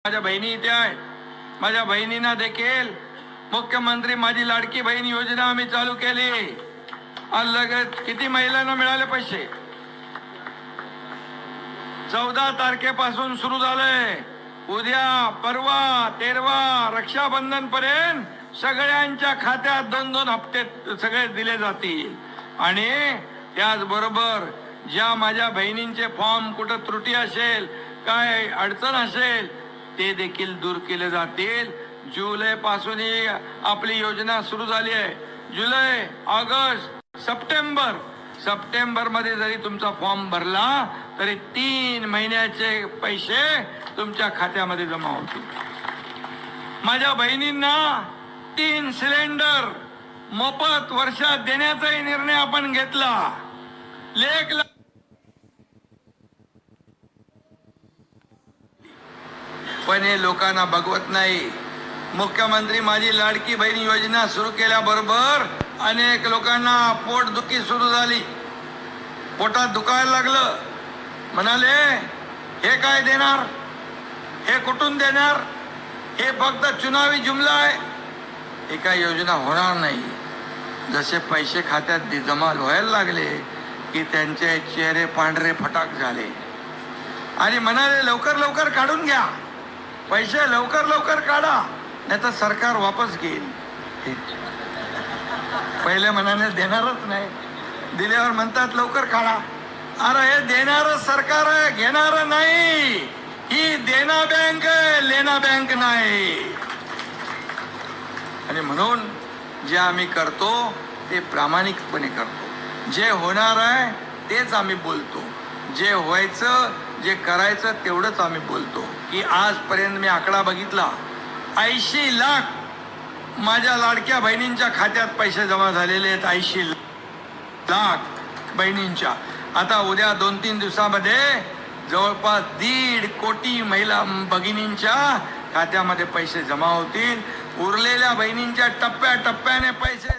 माझ्या बहिणी इथे आहेत. माझ्या बहिणींना देखील मुख्यमंत्री माझी लाडकी बहीण योजना आम्ही चालू केली. आज लगेच किती महिलांना मिळाले पैसे? 14 तारखेपासून सुरू झालंय. उद्या परवा 13 रक्षाबंधन पर्यंत सगळ्यांच्या खात्यात 2-2 हप्ते सगळे दिले जातील. आणि त्याचबरोबर ज्या माझ्या बहिणींचे फॉर्म कुठं त्रुटी असेल, काय अडचण असेल, ते देखील दूर केले जातील. जुलै पासून ही आपली योजना सुरू झाली आहे. जुलै, ऑगस्ट, सप्टेंबर मध्ये जरी तुमचा फॉर्म भरला तरी 3 महिन्याचे पैसे तुमच्या खात्यामध्ये जमा होतील. माझ्या बहिणींना 3 सिलेंडर मोफत वर्षात देण्याचाही निर्णय आपण घेतला. लेख पण हे लोकांना बघवत नाही. मुख्यमंत्री माझी लाडकी बहीण योजना सुरू केल्याबरोबर अनेक लोकांना पोटदुखी सुरू झाली. पोटात दुखायला लागलं. म्हणाले, हे काय देणार, हे कुठून देणार, हे फक्त चुनावी जुमला आहे, हे काय योजना होणार नाही. जसे पैसे खात्यात जमा व्हायला लागले की त्यांचे चेहरे पांढरे फटाक झाले आणि म्हणाले, लवकर लवकर काढून घ्या, पैसे लवकर लवकर काढा, नाही तर सरकार वापस घेईल. पहिले म्हणाले देणारच नाही, दिल्यावर म्हणतात लवकर काढा. अरे हे देणारं सरकार आहे, घेणारं नाही. ही देना बँक आहे, लेना बँक नाही. आणि म्हणून जे आम्ही करतो ते प्रामाणिकपणे करतो. जे होणार आहे तेच आम्ही बोलतो. जे व्हायचं, जे करायचं तेवढंच आम्ही बोलतो. की आजपर्यंत मी आकडा बघितला, 80 लाख माझ्या लाडक्या बहिणींच्या खात्यात पैसे जमा झालेले आहेत. 80 लाख बहिणींच्या. आता उद्या 2-3 दिवसामध्ये जवळपास 1.5 कोटी महिला भगिनींच्या खात्यामध्ये पैसे जमा होतील. उरलेल्या बहिणींच्या टप्प्याटप्प्याने पैसे